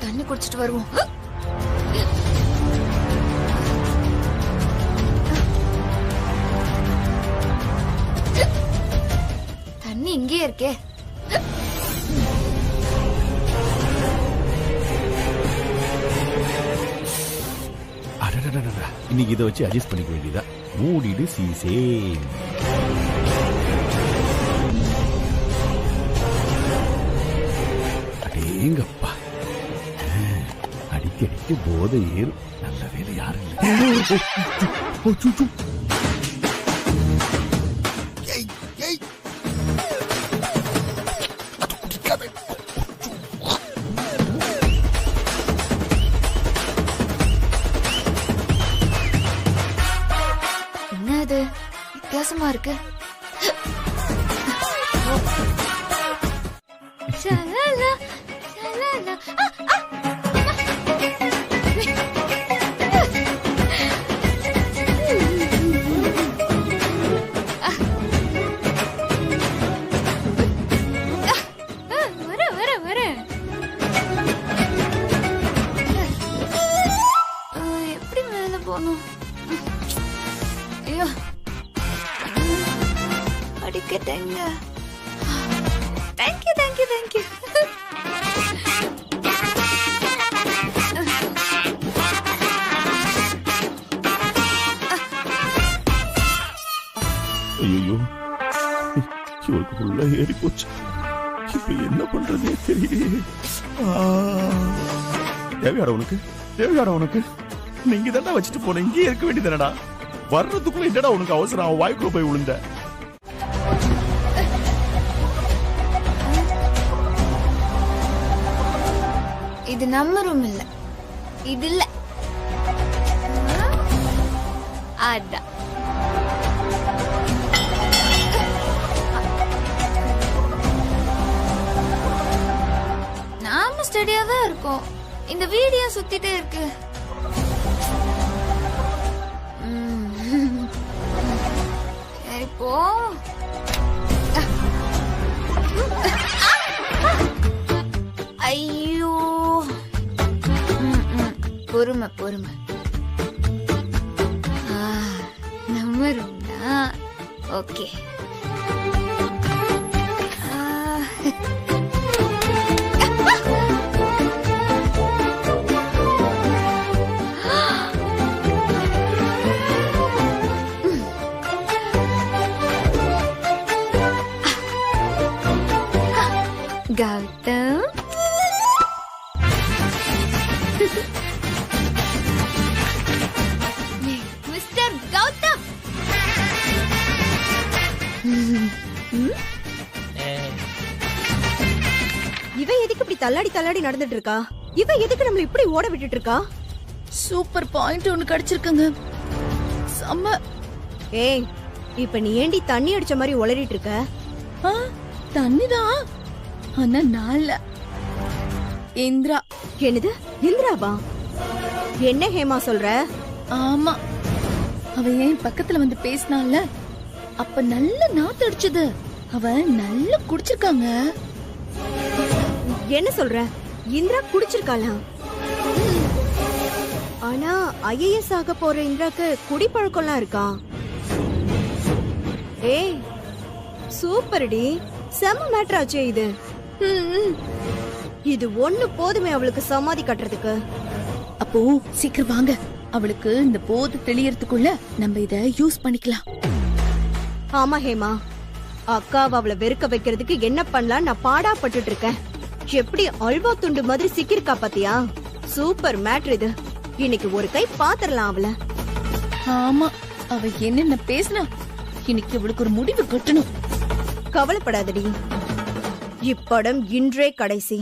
தண்ணி குடிச்சிட்டு வருவோம். தண்ணி இங்கே இருக்கே. இன்னைக்கு இதை வச்சு அட்ஜஸ்ட் பண்ணிக்க வேண்டியதா. மூடிடு சீசே. அடேங்கப்பா, அடிக்கடிக்கு போதை ஏறும். நல்ல வேலை யாரும் இல்லை. என்னது வித்தியாசமா இருக்கு? ஷலலா, ஷலலா. எப்படி மேல போகணும்? ஐயோ, அடிக்கட்டேங்க. Thank you thank you thank you. ஐயோ, இவருக்கு ஃபுல்லா ஏறி போச்சு. இப்ப என்ன பண்றதே தெரியலையே. தேவையாடா உனக்கு? தேவையாடா உனக்கு? நீங்க தானே வச்சுட்டு போன, இங்கே இருக்க வேண்டியதானடா. வர்றதுக்குள்ள என்னடா உனக்கு அவசரம்? அவன் வாய்க்குள்ள போய் விழுந்த. இது நம்ம ரூம் இல்ல, இது இல்ல. அதான் நாம ஸ்டடியா தான் இருக்கோம். இந்த வீடியோ சுத்திட்டே இருக்கு. இப்போ ஐயோ, பொறுமை பொறுமை. நம்ம ரூம் தான். ஓகே. கௌதம், மிஸ்டர் கௌதம். இவ எதுக்கு இப்படி தள்ளாடி தள்ளாடி நடந்துட்டு இருக்கா? இவ எதுக்கு நம்மள இப்படி ஓட விட்டுட்டு இருக்கா? சூப்பர் பாயிண்ட் ஒன்னு கிடைச்சிருக்குங்க. செம்ம. ஏய், இப்ப நீ ஏண்டி தண்ணி அடிச்ச மாதிரி உளறிட்டு இருக்க? தண்ணிதான், ஆனா நான்ல. இந்திரா. என்னது இந்திராவா? என்ன ஹேமா சொல்ற? ஆமா, அவ ஏன் பக்கத்துல வந்து பேசினால, அப்ப நல்ல நாத்து அடிச்சது. அவ நல்லா குடிச்சிருக்காங்க. என்ன சொல்ற? இந்திரா குடிச்சிருக்காளா? ஆனா ஐஏஎஸ் ஆக போற இந்திராக்கு குடிப்பழக்கம்லாம் இருக்கா? ஏய், சூப்பர்டி, செம்ம மேட்டர் ஆச்சே இது. இது ஒண்ணு போதுமே அவளுக்கு சமாதி கட்டுறதுக்கு. அப்போ சீக்கிரம் வாங்க, அவளுக்கு இந்த போது தெளியறதுக்குள்ள நம்ம இத யூஸ் பண்ணிக்கலாம். ஆமா ஹேமா, அக்காவை அவளை வெறுக்க வைக்கிறதுக்கு என்ன பண்ணலாம் நான் பாடா பட்டுட்டு இருக்கேன். எப்படி அல்வா துண்டு மாதிரி சிக்கிருக்கா பாத்தியா? சூப்பர் மேட்டர் இது. இன்னைக்கு ஒரு கை பாத்திரலாம் அவள. ஆமா, அவ என்னென்ன பேசினா இன்னைக்கு அவளுக்கு ஒரு முடிவு கட்டணும். கவலைப்படாதடி, இப்படம் இன்றே கடைசி.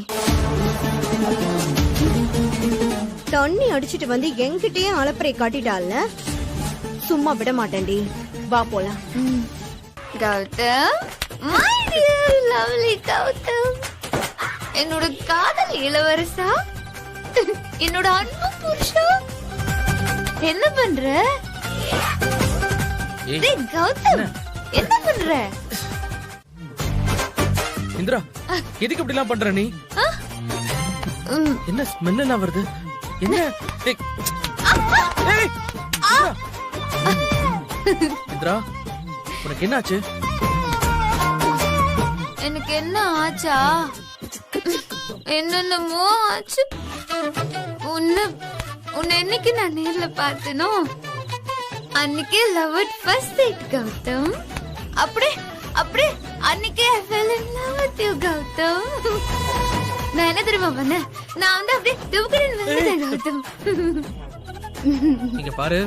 தண்ணி அடிச்சிட்டு வந்து என்கிட்டயே அலப்பறை காட்டிட்டால, சும்மா விட மாட்டேன்டி. வா போலாம். Gautham, my dear lovely Gautham, என்னோட காதல் இளவரசா, என்னோட அன்பு புருஷா, என்ன பண்ற? டேய் கௌதம், என்ன பண்ற? இந்திரா, எதுக்கு இப்படி எல்லாம் பண்ற நீ? என்ன ஸ்மெல் எல்லாம் வருது? என்ன? ஏய். ஏய். இந்திரா, உனக்கு என்ன ஆச்சு? எனக்கு என்ன ஆச்சா? என்னென்னமோ ஆச்சு. உன்னை என்னைக்கு நான் நேர்ல பார்த்தனோ அன்னைக்கே love at first sight Gautham. அப்படியே அன்னைக்கே I fell in love with you Gautham. நான் என்ன தெரியுமா பண்ணேன்? நான் வந்து அப்படியே துபுக்குன்னு வந்துட்டேன் கௌதம். இங்க பாரு.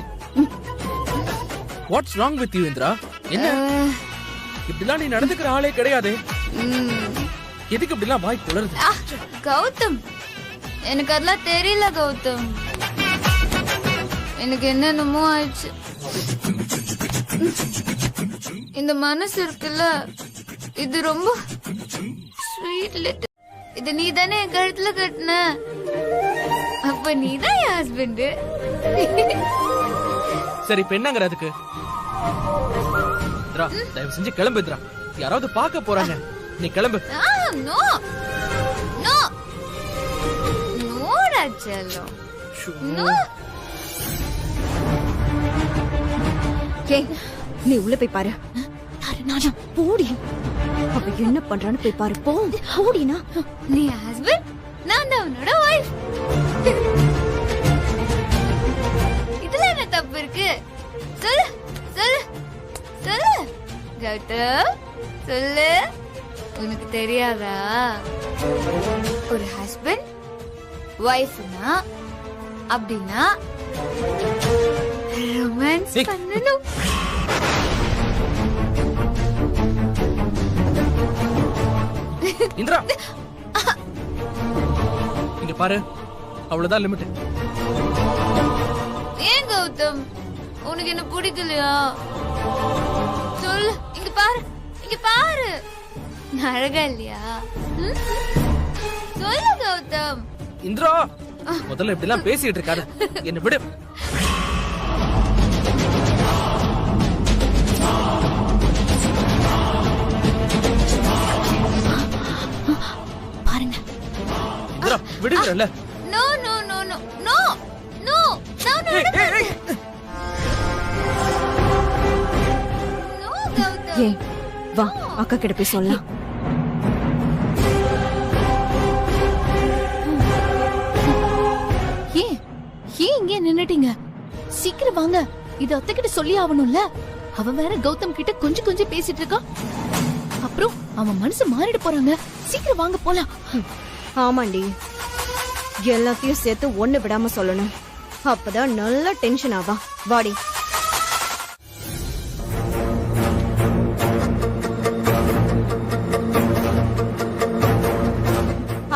What's wrong with you Indira? என்ன இப்படிலாம் நீ நடந்துக்கிற ஆளே கிடையாது. எதுக்கு இப்படிலாம் வாய் குளறுது? கௌதம், எனக்கு அதெல்லாம் தெரியல கௌதம். எனக்கு என்னென்னமோ ஆயிடுச்சு. இந்த மனசு இருக்குல்ல, இது ரொம்ப ஸ்வீட் லெட்டர். இது நீ தானே என் கழுத்துல கட்டின. அப்ப நீ தான் என் ஹஸ்பண்ட். சரி, இப்ப என்னங்கற அதுக்கு? இந்திரா, தயவு செஞ்சு கிளம்பு இந்திரா. யாராவது பார்க்க போறாங்க. நீ கிளம்பு. நோ நோ நோடா செல்லம். நோ. ஏய், நீ உள்ள போய் பாரு. போடி. அவ என்ன பண்றான்னு போய் பாரு. போடினா. நீ ஹஸ்பண்ட், நான் தான் உன்னோட வைஃப். இதுல என்ன தப்பு இருக்கு? சொல்லு சொல்லு சொல்லு கௌதம், சொல்லு. உனக்கு தெரியாதா? ஒரு ஹஸ்பண்ட் வைஃப்னா அப்படின்னா ரொமான்ஸ் பண்ணணும். இந்திரா, இங்க பாரு, அவ்வளவுதான் லிமிட். ஏன் கௌதம், உனக்கு என்ன பிடிக்கலையா? சொல்லு. இங்க பாரு, இங்க பாரு. நான் அழகா இல்லையா? சொல்லு கௌதம். இந்திரா, முதல்ல இப்படி எல்லாம் பேசிட்டு இருக்காரு. என்ன விடு. பாருங்க. இந்திரா, விடுங்கறல்ல. No no no no no no no no Gautam. ஏய், வா அக்கா கிட்ட போய் சொல்லலாம். ஏன் இங்கே நின்னுட்டீங்க? சீக்கிரம் வாங்க. இது அத்தை கிட்ட சொல்லி ஆகணும்ல. அவ வேற கௌதம் கிட்ட கொஞ்சம் பேசிட்டு இருக்கா. அப்புறம் அவன் மனசு மாறிட போறாங்க. சீக்கிரம் வாங்க போலாம். ஆமாண்டி, எல்லாத்தையும் சேர்த்து ஒண்ணு விடாம சொல்லணும். அப்பதான் நல்ல டென்ஷன் ஆவா. வாடி.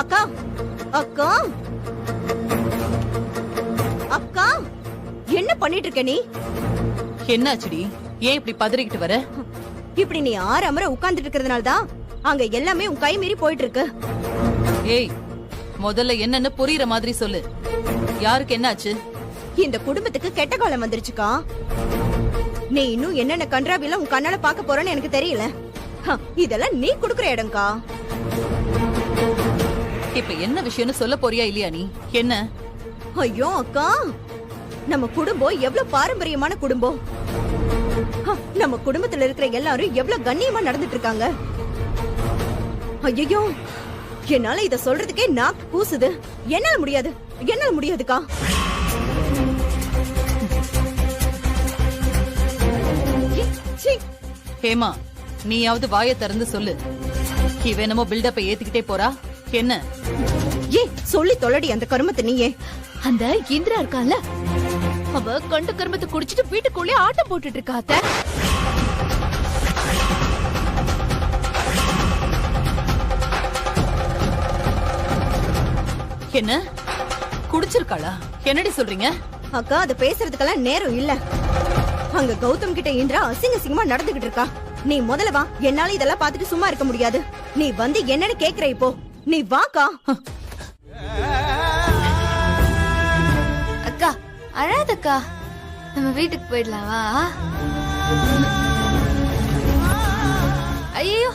அக்கா அக்கா அக்கா, என்ன பண்ணிட்டு இருக்க நீ? என்னாச்சுடி? ஏன் இப்படி பதறிக்கிட்டு வர? இப்படி நீ ஆறாமற உட்கார்ந்துட்டு இருக்கிறதுனால தான் அங்க எல்லாமே உன் கை மீறி போயிட்டு இருக்கு. ஏய், முதல்ல என்னன்னு புரியுற மாதிரி சொல்லு. யாருக்கு என்னாச்சு? இந்த குடும்பத்துக்கு கெட்ட காலம் வந்துருச்சுக்கா. நீ இன்னும் என்னென்ன கன்றாவில உன் கண்ணால பாக்க போறன்னு எனக்கு தெரியல. இதெல்லாம் நீ குடுக்குற இடம்க்கா. இப்ப என்ன விஷயம்னு சொல்ல போறியா இல்லையா நீ? என்ன? ஐயோ அக்கா, நம்ம குடும்பம் எவ்வளவு பாரம்பரியமான குடும்பம். நம்ம குடும்பத்துல இருக்கிற எல்லாரும் எவ்வளவு கண்ணியமா நடந்துட்டு இருக்காங்க. ஐயோ, என்னால இத சொல்றதுக்கே நாக்கு கூசுது. என்னால முடியாதுக்கா. ஹேமா, நீயாவது வாயை திறந்து சொல்லு. இவ என்னமோ பில்டப்பை ஏத்திக்கிட்டே போறா. என்ன? சொல்லி தொலைடி அந்த கருமத்தை நீயே. அந்த இந்திரா இருக்கால, அவ கண்ட கருமத்தை குடிச்சிட்டு வீட்டுக்குள்ளே ஆட்டம் போட்டுட்டு இருக்கா அத்தை. என்ன குடிச்சிருக்காளா? என்னடி சொல்றீங்க? அக்கா, அது பேசுறதுக்கெல்லாம் நேரம் இல்ல. அங்க கௌதம் கிட்ட இந்திரா அசிங்கமா நடந்துகிட்டு இருக்கா. நீ முதல்ல வா. என்னால இதெல்லாம் பாத்துட்டு சும்மா இருக்க முடியாது. நீ வந்து என்னன்னு கேக்குற இப்போ. நீ வாக்கா. அக்கா அழாதக்கா, நம்ம வீட்டுக்கு போயிடலாம் வா. ஐயோ,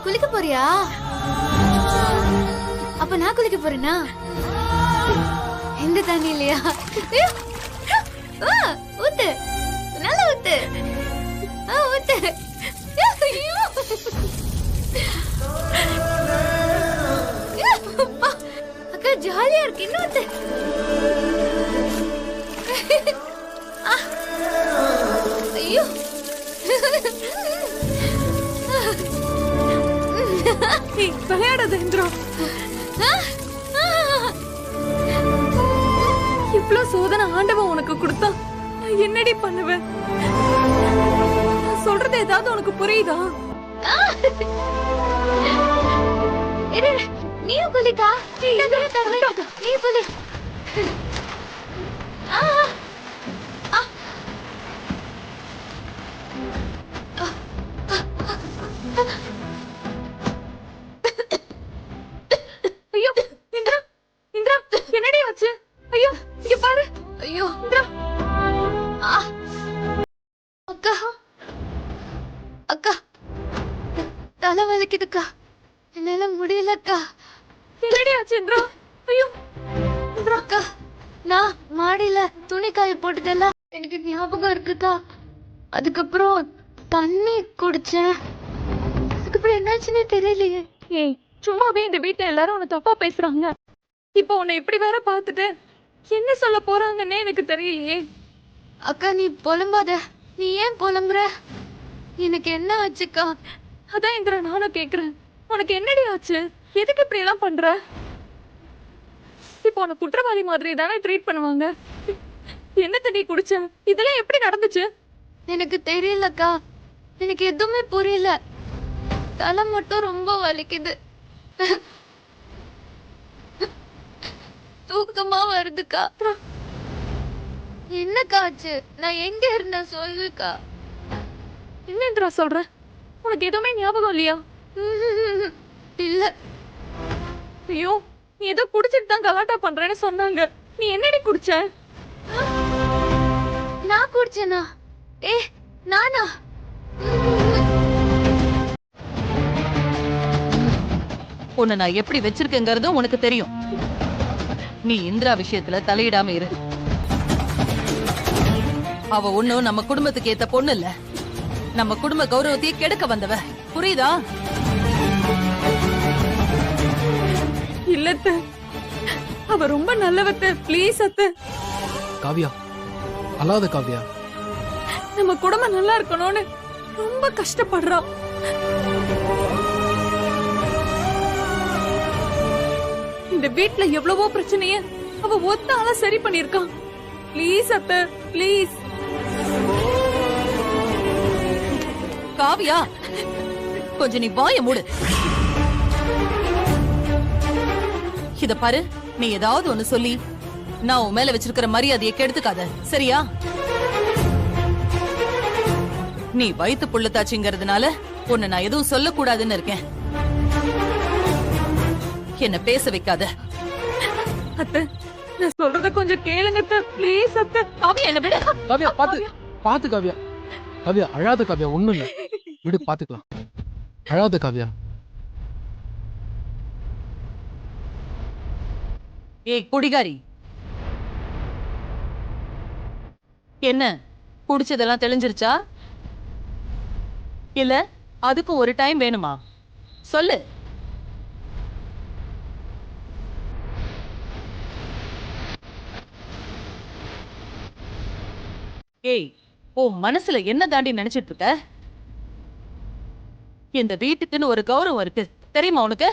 குளிக்க போறியா? அப்ப நான் குளிக்க போறேனா? இந்த தண்ணி இல்லையா? ஊத்து, நல்லா ஊத்து, ஊத்து. ஐயோ. அப்பா, அக்கா ஜாலியா இருக்கு, இன்னும் ஊத்து. ஐயோ. விளையாடாத இந்திரா. இவ்வளவு சோதனை ஆண்டவன் உனக்கு கொடுத்தா நான் என்னடி பண்ணுவேன்? நான் சொல்றது ஏதாவது உனக்கு புரியுதா? நீயும் குளிக்கா? நீ குளி. ஐயோ இந்திரா, இந்திரா என்னடி ஆச்சு? ஐயோ இங்க பாரு. ஐயோ இந்திரா, அக்கா, அக்கா தலை வலிக்குதுக்கா, என்னால முடியலக்கா. என்னடி ஆச்சு இந்திரா? ஐயோ இந்திரா. அக்கா, நான் மாடியில துணி காய போட்டதெல்லாம் எனக்கு ஞாபகம் இருக்குக்கா. அதுக்கப்புறம் தண்ணி குடிச்சேன். அதுக்கப்புறம் என்னாச்சுன்னே தெரியலையே. ஏய், சும்மாவே இந்த வீட்டுல எல்லாரும் உன்னை தப்பா பேசுறாங்க. இப்போ உன்னை இப்படி வேற பார்த்துட்டு என்ன சொல்ல போறாங்கன்னே எனக்கு தெரியலையே. அக்கா நீ புலம்பாத. நீ ஏன் புலம்புற? எனக்கு என்ன ஆச்சுக்கா? அதான் இந்திரா நானும் கேக்குறேன். உனக்கு என்னடி ஆச்சு? எதுக்கு இப்படி எல்லாம் பண்ற? இப்போ உன்னை குற்றவாளி மாதிரி தானே ட்ரீட் பண்ணுவாங்க. என்ன தண்ணி குடிச்ச? இதெல்லாம் எப்படி நடந்துச்சு? எனக்கு தெரியலக்கா, எனக்கு எதுவுமே புரியல. தலை மட்டும் ரொம்ப வலிக்குது, தூக்கமா வருதுக்கா. என்னக்கா ஆச்சு? நான் எங்க இருந்தேன் சொல்லுக்கா. என்ன இந்திரா சொல்ற? உனக்கு எதுவுமே ஞாபகம் இல்லையா? இல்ல. ஐயோ, நீ ஏதோ குடிச்சிட்டு தான் கலாட்டா பண்றேன்னு சொன்னாங்க. நீ என்னடி குடிச்ச? நான் குடிச்சேனா? நானா? உன்னை நான் எப்படி வச்சிருக்கேங்கிறதும் உனக்கு தெரியும். நீ இந்திரா விஷயத்துல தலையிடாம இரு. அவ ஒண்ணும் நம்ம குடும்பத்துக்கு ஏத்த பொண்ணு இல்ல. நம்ம குடும்ப கௌரவத்தையே கெடுக்க வந்தவ, புரியுதா? இல்லத்த, அவ ரொம்ப நல்லவத்த. ப்ளீஸ் அத்த. காவ்யா, அழாத காவ்யா. நம்ம குடும்பம் நல்லா இருக்கணும்னு ரொம்ப கஷ்டப்படுறா. இந்த வீட்ல எவ்வளவோ பிரச்சனைய அவ ஒத்த ஆளா சரி பண்ணிருக்கான். ப்ளீஸ் அத்த, ப்ளீஸ். காவ்யா, கொஞ்சம் நீ வாய மூடு. இத பாரு, நீ ஏதாவது ஒண்ணு சொல்லி நான் உன் மேல வச்சிருக்கிற மரியாதையை கெடுத்துக்காத, சரியா? நீ வயித்து புள்ளத்தாச்சுங்கிறதுனால உன்னை நான் எதுவும் சொல்லக்கூடாதுன்னு இருக்கேன். என்ன பேச வைக்காத. அத்த, நான் சொல்றத கொஞ்சம் கேளுங்க அத்த. ப்ளீஸ் அத்த. காவியா என்ன விட. காவ்யா பாத்து காவ்யா. காவ்யா அழாத காவ்யா, ஒண்ணும் இல்ல, விடு, பாத்துக்கலாம். அழாத காவ்யா. ஏய் குடிகாரி, என்ன குடிச்சதெல்லாம் தெளிஞ்சிருச்சா? இல்ல அதுக்கும் ஒரு டைம் வேணுமா? சொல்லு. ஏய், ஓ மனசுல என்ன தாண்டி நினைச்சிட்டு இருக்க? இந்த வீட்டுக்குன்னு ஒரு கௌரவம் இருக்கு, தெரியுமா உனக்கு?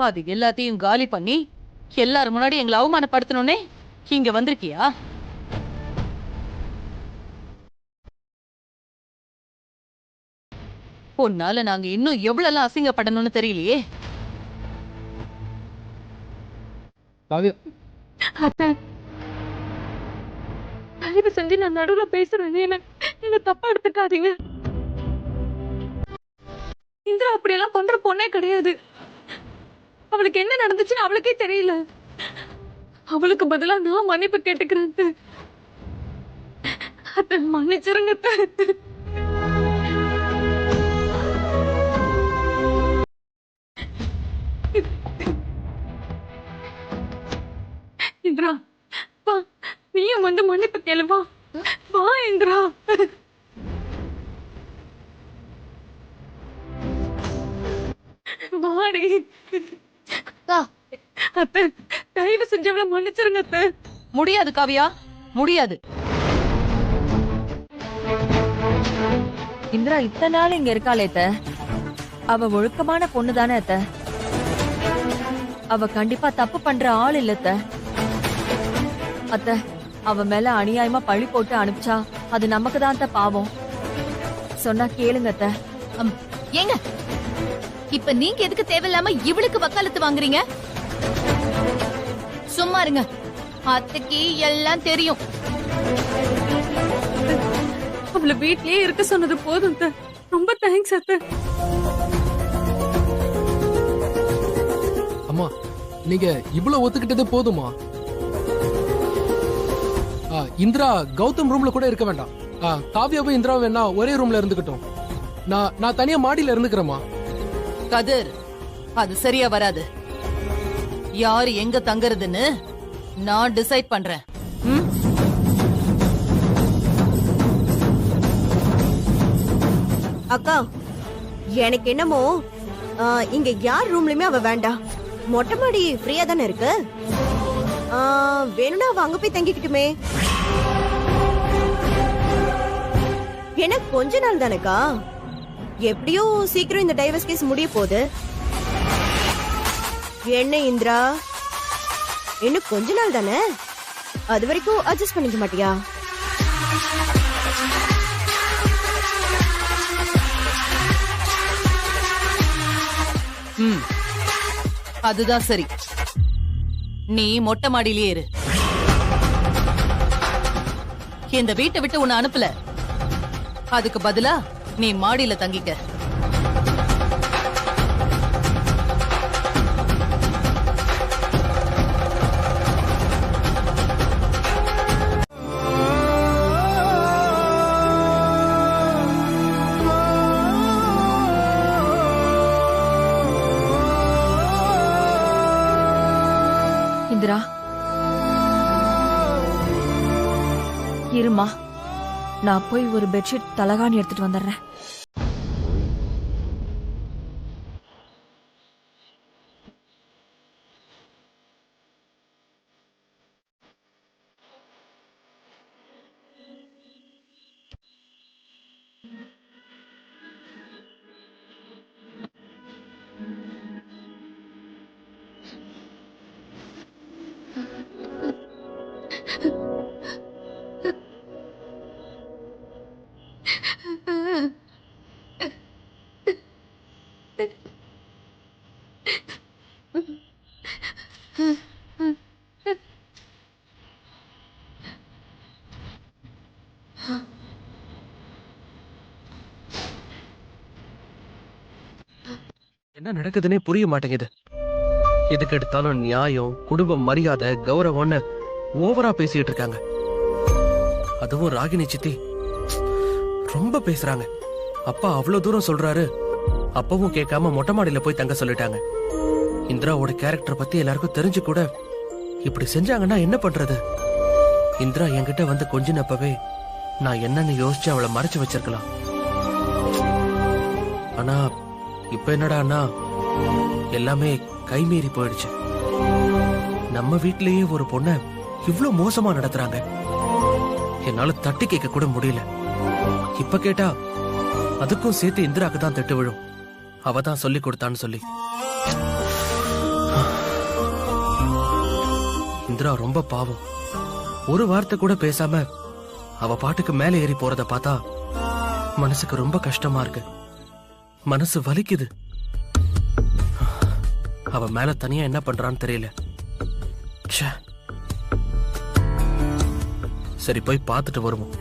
அது எல்லாத்தையும் காலி பண்ணி எல்லாரும் முன்னாடி எங்களை அவமானப்படுத்தணும்னே இங்க வந்திருக்கியா? உன்னால நாங்க இன்னும் எவ்வளவு அசிங்கப்படணும்னு தெரியலையே. காவ்யா, அத்த, தயவு செஞ்சு நான் நடுவுல பேசுறேன். என்ன தப்பா எடுத்துக்காதீங்க. இந்திரா அப்படியெல்லாம் பண்ற பொண்ணே கிடையாது. அவளுக்கு என்ன நடந்துச்சுன்னு அவளுக்கே தெரியல. அவளுக்கு பதிலா நான் மன்னிப்பு கேட்டுக்கிறேன். அத்தை மன்னிச்சிருங்க அத்தை. இந்திரா வா, நீயும் வந்து மன்னிப்பு கேளு. வா வா இந்திரா. வாடி அக்கா, அத்தை, தயவு செஞ்சவள மன்னிச்சிருங்க அத்தை. முடியாது காவியா, முடியாது. இந்திரா இத்தனை நாள் இங்க இருக்காளே அத்த, அவ ஒழுக்கமான பொண்ணு தானே அத்த. அவ கண்டிப்பா தப்பு பண்ற ஆள் இல்ல அத்த. அத்த, அவ மேல அநியாயமா பழி போட்டு அனுப்பிச்சா அது நமக்கு தான் அத்த பாவம். சொன்னா கேளுங்க அத்த. ஏங்க இப்ப நீங்க எதுக்கு தேவையில்லாம இவளுக்கு வக்காலத்து வாங்குறீங்க? சும்மா இருங்க, அத்தைக்கு எல்லாம் தெரியும். அவளை வீட்லயே இருக்க சொன்னது போதும் அத்தை. ரொம்ப தேங்க்ஸ் அத்தை. அம்மா நீங்க இவ்வளவு ஒத்துக்கிட்டது போதுமா? இந்திரா கௌதம் ரூம்ல கூட இருக்க வேண்டாம். காவியாவும் இந்திராவும் வேணா ஒரே ரூம்ல இருந்துக்கட்டும். நான் தனியா மாடியில இருந்துக்கிறேம்மா. கதிர், அது சரியா வராது. யாரு எங்க தங்குறதுன்னு நான் டிசைட் பண்றேன். ம்? அக்கா, எனக்கு என்னமோ இங்க யார் ரூம்லயுமே அவ வேண்டாம். மொட்டை மாடி ஃப்ரீயா தானே இருக்கு. வேணும்னா அவ அங்க போய் தங்கிக்கிட்டுமே. என்ன கொஞ்ச நாள் தானேக்கா, எப்படியோ சீக்கிரம் இந்த டைவர்ஸ் கேஸ் முடிய போகுது. என்ன இந்திரா, இன்னும் கொஞ்ச நாள் தானே, அது வரைக்கும் அட்ஜஸ்ட் பண்ணிக்க மாட்டியா? அதுதான் சரி. நீ மொட்டை மாடியிலேயே இரு. இந்த வீட்டை விட்டு உன்னை அனுப்பல, அதுக்கு பதிலா நீ மாடியில தங்கிக்க. இந்திரா இருமா, நான் போய் ஒரு பெட்ஷீட் தலகாணி எடுத்துட்டு வந்துடுறேன். என்ன நடக்குதுன்னே புரிய மாட்டேங்குது. எதுக்கு எடுத்தாலும் நியாயம், குடும்பம், மரியாதை, கௌரவம்னு ஓவரா பேசிட்டு இருக்காங்க. அதுவும் ராகினி சித்தி ரொம்ப பேசுறாங்க. அப்பா அவ்வளவு தூரம் சொல்றாரு, அப்பவும் கேட்காம மொட்டை மாடியில போய் தங்க சொல்லிட்டாங்க. இந்திராவோட கேரக்டர் பத்தி எல்லாருக்கும் தெரிஞ்சு கூட இப்படி செஞ்சாங்கன்னா என்ன பண்றது? இந்திரா என்கிட்ட வந்து கொஞ்சினப்பவே நான் என்னன்னு யோசிச்சு அவளை மறைச்சு வச்சிருக்கலாம். ஆனா இப்ப என்னடான்னா எல்லாமே கைமீறி போயிடுச்சு. நம்ம வீட்லயே ஒரு பொண்ண இவ்ளோ மோசமா நடத்துறாங்க. என்னால தட்டி கேட்க கூட முடியல. இப்ப கேட்டா அதுக்கும் சேர்த்து இந்திராக்கு தான் திட்டு விழும். அவ தான் சொல்லி கொடுத்தான்னு சொல்லி. இந்திரா ரொம்ப பாவம். ஒரு வார்த்தை கூட பேசாம அவ பாட்டுக்கு மேல ஏறி போறத பார்த்தா மனசுக்கு ரொம்ப கஷ்டமா இருக்கு. மனசு வலிக்குது. அவ மேல தனியா என்ன பண்றான்னு தெரியல. ச்சே. சரி போய் பார்த்துட்டு வருவோம்.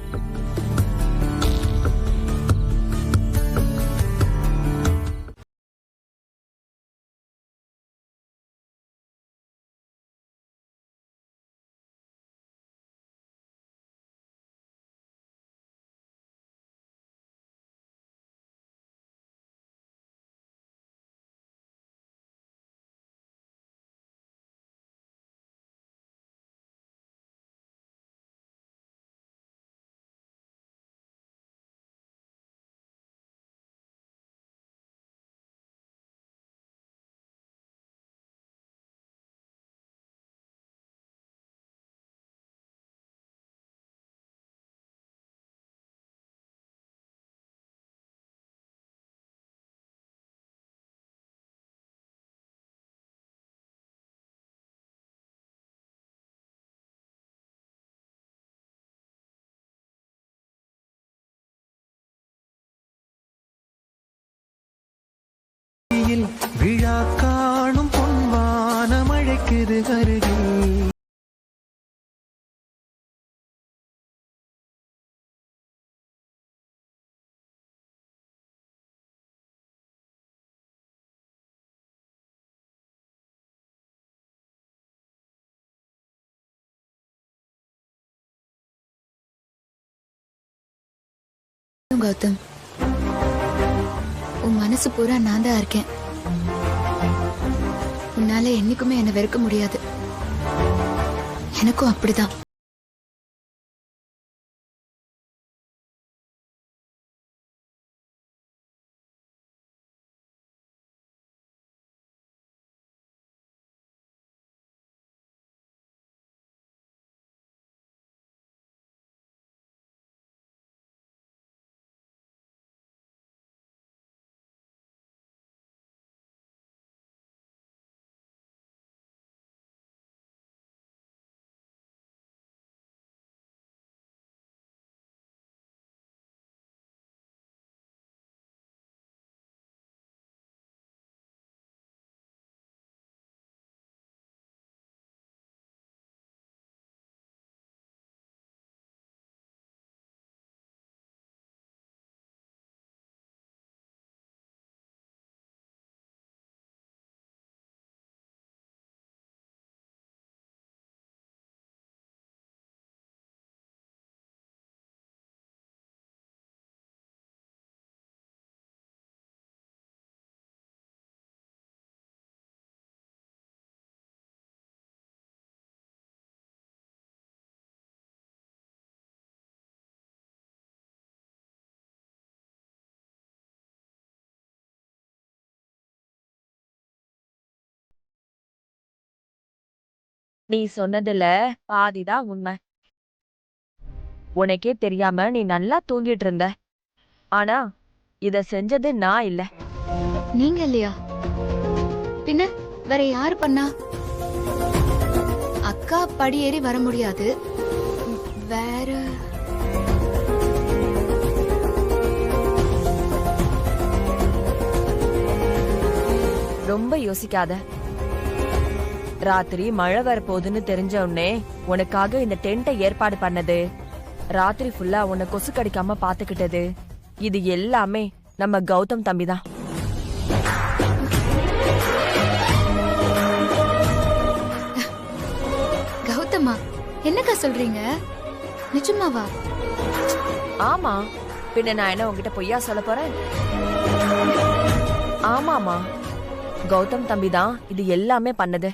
வருது அருகில். கௌதம், உன் மனசு பூரா நான் தான் இருக்கேன். உன்னால என்னைக்குமே என்ன வெறுக்க முடியாது. எனக்கும் அப்படிதான். நீ சொன்னதுல பாதிதான் உண்மை. உனக்கே தெரியாம நீ நல்லா தூங்கிட்டு இருந்த. ஆனா இத செஞ்சது நான் இல்ல. நீங்க இல்லையா? பின்ன வேற யாரு பண்ணா? அக்கா படியேறி வர முடியாது. வேற ரொம்ப யோசிக்காத. ராத்திரி மழை வரப்போகுதுன்னு தெரிஞ்ச உடனே உனக்காக இந்த டென்ட்டை ஏற்பாடு பண்ணது, ராத்திரி ஃபுல்லா உன்னை கொசு கடிக்காம பாத்துக்கிட்டது, இது எல்லாமே நம்ம கௌதம் தம்பிதான். கௌதமா, என்னக்கா சொல்றீங்க? நிஜமாவா? ஆமா, பின்ன நான் என்ன உன்கிட்ட பொய்யா சொல்ல போறேன்? ஆமாமா, கௌதம் தம்பிதான் இது எல்லாமே பண்ணது.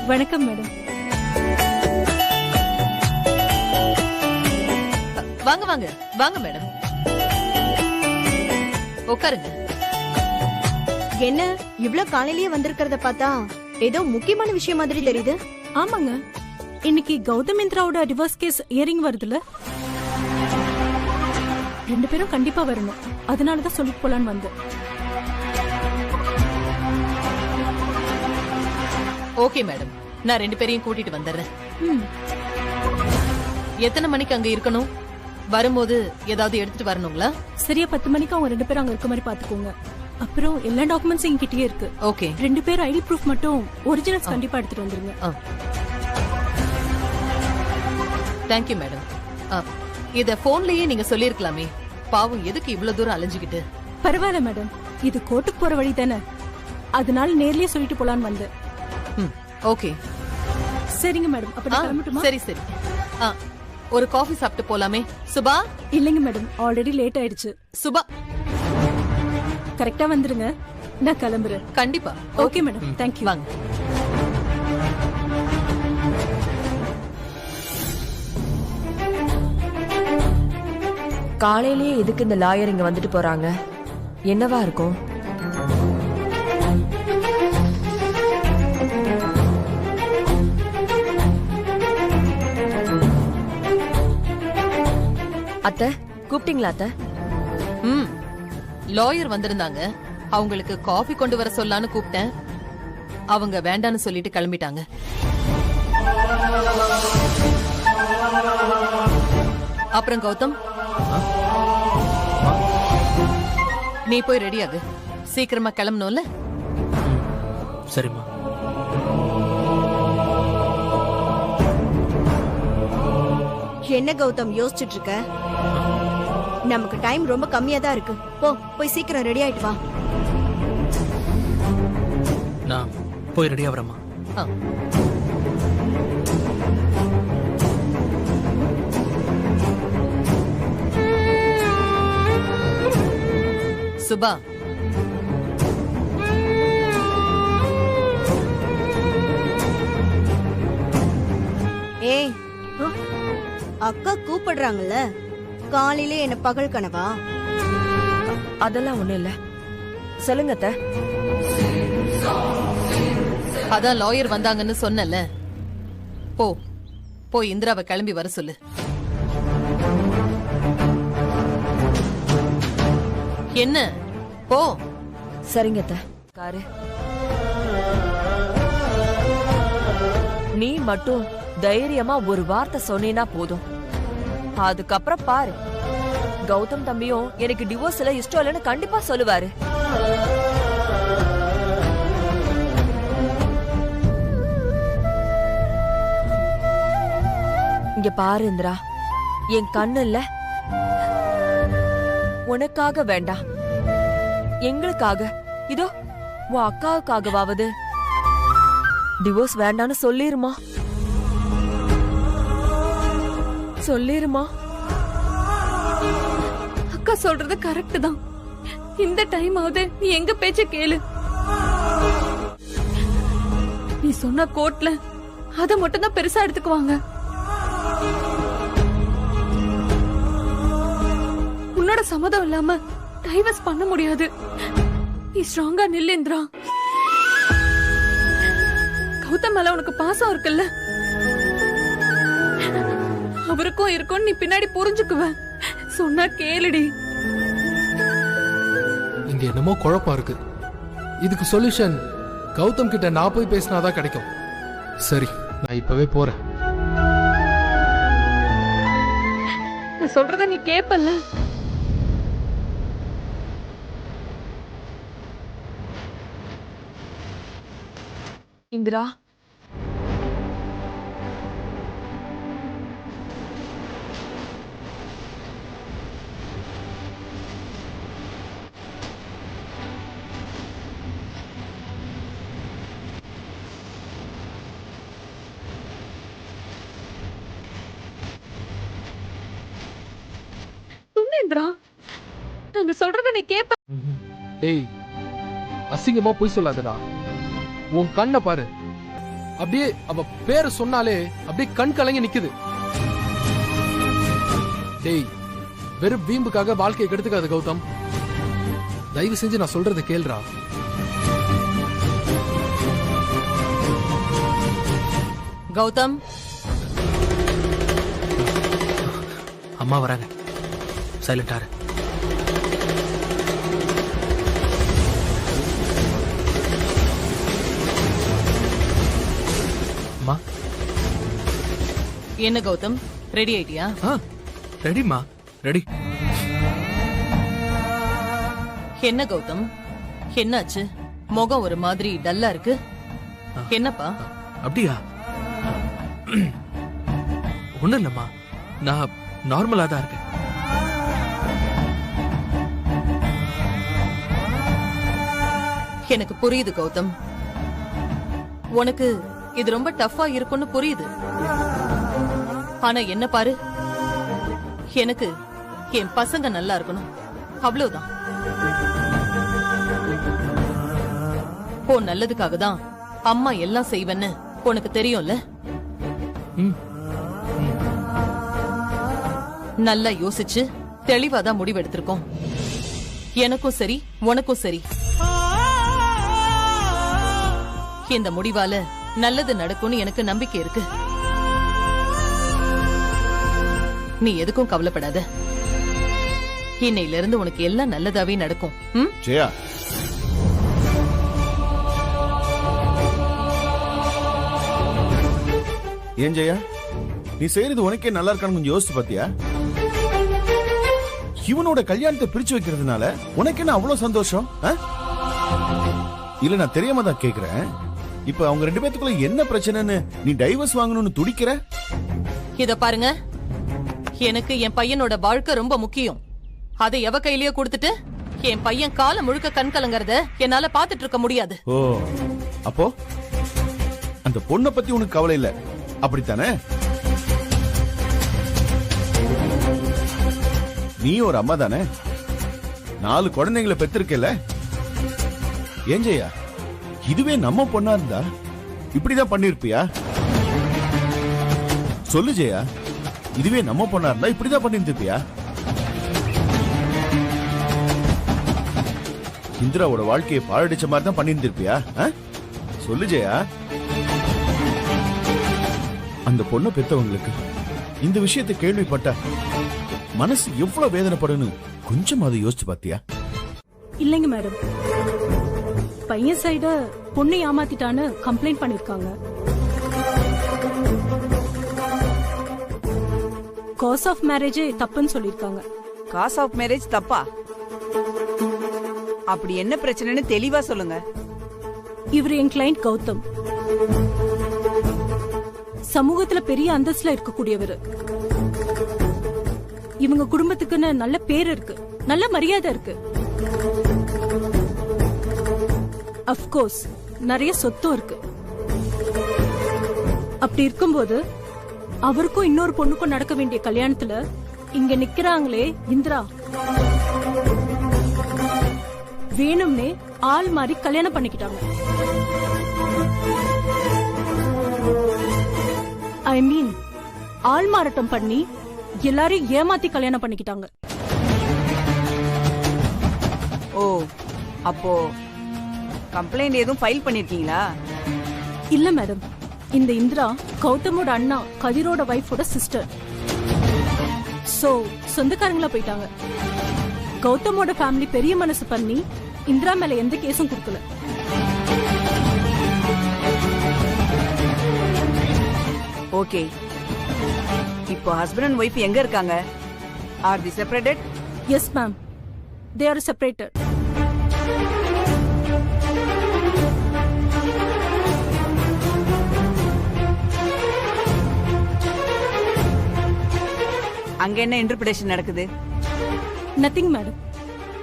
வணக்கம் மேடம். வாங்க வாங்க வாங்க மேடம், உட்காருங்க. என்ன இவ்ளோ காலையிலேயே வந்திருக்கிறத பார்த்தா ஏதோ முக்கியமான விஷயம் மாதிரி தெரியுது. ஆமாங்க, இன்னைக்கு கௌதம் இந்திராவோட டிவோர்ஸ் கேஸ் ஹியரிங் வருதுல, 2 பேரும் கண்டிப்பா வரணும். அதனாலதான் சொல்லிட்டு போலான்னு வந்தேன். ஓகே மேடம், நான் 2 பேரையும் கூட்டிட்டு வந்துடுறேன். எத்தனை மணிக்கு அங்க இருக்கணும்? வரும்போது ஏதாவது எடுத்துட்டு வரணுங்களா? சரியா 10 மணிக்கு அவங்க 2 பேரும் அங்க இருக்க மாதிரி பாத்துக்கோங்க. அப்புறம் எல்லா டாக்குமெண்ட்ஸும் என்கிட்டயே இருக்கு. ஓகே. 2 பேரும் ஐடி ப்ரூஃப் மட்டும் ஒரிஜினல்ஸ் கண்டிப்பா எடுத்துட்டு வந்துருங்க. Thank you madam. இத போன்லயே நீங்க சொல்லிருக்கலாமே. பாவம் எதுக்கு இவ்வளவு தூரம் அலைஞ்சுக்கிட்டு? பரவாயில்ல மேடம், இது கோர்ட்டுக்கு போற வழி தானே, அதனால நேர்லயே சொல்லிட்டு போலான்னு வந்தேன். ஓகே சரிங்க மேடம், அப்ப நான் கிளம்பட்டுமா? சரி சரி. ஒரு காஃபி சாப்பிட்டு போலாமே. சுபா? இல்லைங்க மேடம், ஆல்ரெடி லேட் ஆயிடுச்சு. சுபா கரெக்டா வந்துருங்க, நான் கிளம்புறேன். கண்டிப்பா. Okay madam, thank you. வாங்க. காலையிலேயே எதுக்கு இந்த லாயர் இங்க வந்துட்டு போறாங்க? என்னவா இருக்கும்? அத்தை கூப்பிட்டீங்களா? அத்தை லாயர் வந்திருந்தாங்க, அவங்களுக்கு காஃபி கொண்டு வர சொல்லான்னு கூப்பிட்டேன். அவங்க வேண்டான்னு சொல்லிட்டு கிளம்பிட்டாங்க. அப்புறம் கௌதம், நீ போய் ரெடியாகு, சீக்கிரமா கிளம்பணும்ல. சரிம்மா. என்ன கௌதம் யோசிச்சுட்டு இருக்க? நமக்கு டைம் ரொம்ப கம்மியா தான் இருக்கு. போய் சீக்கிரம் ரெடி ஆயிட்டு வா. நான் போய் ரெடி ஆகிறேம்மா. சுபா, ஏய், அக்கா கூப்பிடுறாங்கல்ல, காலையில என்ன பகல் கனவா? அதெல்லாம் ஒண்ணும் இல்ல. சொல்லுங்க அத்தை. அதான் லாயர் வந்தாங்கன்னு சொன்னல. போய் இந்திராவை கிளம்பி வர சொல்லு. என்ன? போ. சரிங்க அத்தை. காரு நீ மட்டும் தைரியமா ஒரு வார்த்தை சொன்னீனா போதும். அதுக்கப்புறம் பாரு, கௌதம் தம்பியும் எனக்கு டிவோர்ஸ்ல இஷ்டம் இல்லைன்னு கண்டிப்பா சொல்லுவாரு. இங்க பாரு இந்திரா, என் கண்ணு இல்ல, உனக்காக வேண்டாம், எங்களுக்காக, இதோ உன் அக்காவுக்காகவாவது டிவோர்ஸ் வேண்டான்னு சொல்லிருமா? சொல்லிருமா? அக்கா சொல்றது கரெக்ட் தான். இந்த டைம் ஆகுது, நீ எங்க பேச்ச கேளு. நீ சொன்ன கோர்ட்ல அத மட்டும் தான் பெருசா எடுத்துக்குவாங்க. உன்னோட சம்மதம் இல்லாம டைவர்ஸ் பண்ண முடியாது. நீ ஸ்ட்ராங்கா நில்லு இந்திரா. கௌதம் மேல உனக்கு பாசம் இருக்குல்ல, அவருக்கும் இருக்கும், நீ பின்னாடி புரிஞ்சுக்குவ. சொன்னா கேளுடி. இங்க என்னமோ குழப்பம் இருக்கு. இதுக்கு சொல்யூஷன் கௌதம் கிட்ட நான் போய் பேசினாதான் கிடைக்கும். சரி, நான் இப்பவே போறேன். நான் சொல்றத நீ கேப்பல்ல? இந்திரா, சுனேந்திரா, நாங்க சொல்றத நீ கேப்ப? டேய், அசிங்கமா போய் சொல்லாதடா. உன் கண்ணை பாரு, அப்படியே அவ பேரை சொன்னாலே அப்படியே கண் கலங்கி நிக்குது. டேய், வெறும் வீம்புக்காக வாழ்க்கையை கெடுத்துக்காது கௌதம். தயவு செஞ்சு நான் சொல்றதை கேளுடா. கௌதம், அம்மா வராங்க, சைலண்டாரு. அம்மா. என்ன கௌதம், ரெடி ஆயிட்டியா? ரெடிமா, ரெடி. என்ன கௌதம், என்னாச்சு? முகம் ஒரு மாதிரி டல்லா இருக்கு. என்னப்பா? அப்படியா? ஒண்ணும் இல்லம்மா, நான் நார்மலா தான் இருக்கேன். எனக்கு புரியுது கௌதம், உனக்கு இது ரொம்ப டஃபா இருக்கும்னு புரியுது. ஆனா என்ன பாரு, எனக்கு என் பசங்க நல்லா இருக்கணும், அவ்வளவுதான். உன் நல்லதுக்காக தான் அம்மா எல்லாம் செய்வேன்னு உனக்கு தெரியும்ல. நல்லா யோசிச்சு தெளிவாதான் முடிவெடுத்திருக்கோம். எனக்கும் சரி உனக்கும் சரி. இந்த முடிவால நல்லது நடக்கும்னு எனக்கு நம்பிக்கை இருக்கு. நீ எதுக்கும் கவலைப்படாத. இன்னையில இருந்து உனக்கு எல்லாம் நல்லதாவே நடக்கும். ஜெயா, ஏன் ஜெயா, நீ செய்யறது உனக்கே நல்லா இருக்கான்னு கொஞ்சம் யோசிச்சு பாத்தியா? இவனோட கல்யாணத்தை பிரிச்சு வைக்கிறதுனால உனக்கு என்ன அவ்வளவு சந்தோஷம்? இல்ல நான் தெரியாம தான் கேக்குறேன். இப்ப அவங்க 2 பேத்துக்குள்ள என்ன பிரச்சனைன்னு நீ டைவர்ஸ் வாங்கணும்னு துடிக்கிற? இத பாருங்க, எனக்கு என் பையனோட வாழ்க்கை ரொம்ப முக்கியம். அதை எவ கையிலயே கொடுத்துட்டு என் பையன் கால முழுக்க கண் கலங்கறத என்னால பாத்துட்டு இருக்க முடியாது. ஓ, அப்போ அந்த பொண்ணை பத்தி உனக்கு கவலை இல்ல, அப்படித்தானே? நீ ஒரு அம்மா தானே, 4 குழந்தைங்களை பெற்றிருக்கல. ஏன் ஜெயா, இதுவே நம்ம பொண்ணா இருந்தா இப்படிதான் பண்ணிருப்பியா? சொல்லு ஜெயா, இதுவே நம்ம பொண்ணா இருந்தா இப்படிதான் பண்ணிருந்திருப்பியா? இந்திராவோட வாழ்க்கையை பாழடிச்ச மாதிரி தான் பண்ணிருந்திருப்பியா? சொல்லு ஜெயா. அந்த பொண்ணை பெத்தவங்களுக்கு இந்த விஷயத்தை கேள்விப்பட்ட மனசு எவ்வளவு வேதனைப்படுன்னு கொஞ்சம் அதை யோசிச்சு பாத்தியா? இல்லைங்க மேடம், பையன் சைடு பொண்ணை ஏமாத்திட்டான்னு கம்ப்ளைண்ட் பண்ணிருக்காங்க. காஸ் ஆஃப் மேரேஜே தப்புன்னு சொல்லிருக்காங்க. காஸ் ஆஃப் மேரேஜ் தப்பா? அப்படி என்ன பிரச்சனைன்னு தெளிவா சொல்லுங்க. இவர் என் கிளைண்ட் கௌதம். சமூகத்துல பெரிய அந்தஸ்துல இருக்கக்கூடியவர். இவங்க குடும்பத்துக்குன்னு நல்ல பேர் இருக்கு, நல்ல மரியாதை இருக்கு. அஃப்கோர்ஸ் நிறைய சொத்தும் இருக்கு. அப்படி இருக்கும்போது அவருக்கும் இன்னொரு பொண்ணுக்கும் நடக்க வேண்டிய கல்யாணத்துல இங்க நிக்கிறாங்களே இந்திரா, வேணும்னே ஆள் மாதிரி கல்யாணம் பண்ணிக்கிட்டாங்க. ஐ மீன் ஆள் மாறாட்டம் பண்ணி எல்லாரையும் ஏமாத்தி கல்யாணம் பண்ணிக்கிட்டாங்க. ஓ, அப்போ கம்ப்ளைண்ட் எதுவும் ஃபைல் பண்ணிருக்கீங்களா? இல்ல மேடம், இந்த இந்திரா கௌதமோட அண்ணா கதிரோட வைஃபோட சிஸ்டர். சோ சொந்தக்காரங்களா போயிட்டாங்க. கௌதமோட ஃபேமிலி பெரிய மனசு பண்ணி இந்திரா மேல எந்த கேஸும் கொடுக்கல. ஓகே, இப்போ ஹஸ்பண்ட் அண்ட் ஒய்ஃப் எங்க இருக்காங்க? Are they separated? Yes ma'am, they are separated. அங்க என்ன இன்டர்பிரேஷன் நடக்குது? Nothing madam.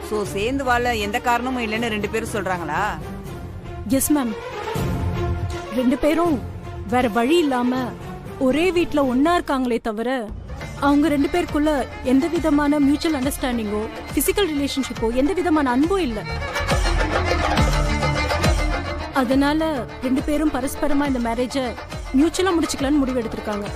சோ சேர்ந்து வாழ எந்த காரணமும் இல்லைன்னு 2 பேரும் சொல்றாங்களா? எஸ் மேம், 2 பேரும் வேற வழி இல்லாம ஒரே வீட்ல ஒன்னா இருக்காங்களே தவிர அவங்க 2 பேருக்குள்ள எந்த விதமான மியூச்சுவல் அண்டர்ஸ்டாண்டிங்கோ பிசிக்கல் ரிலேஷன்ஷிப்போ எந்த விதமான அன்போ இல்ல. அதனால 2 பேரும் பரஸ்பரமா இந்த மேரேஜ மியூச்சுவலா முடிச்சுக்கலாம்னு முடிவு எடுத்திருக்காங்க.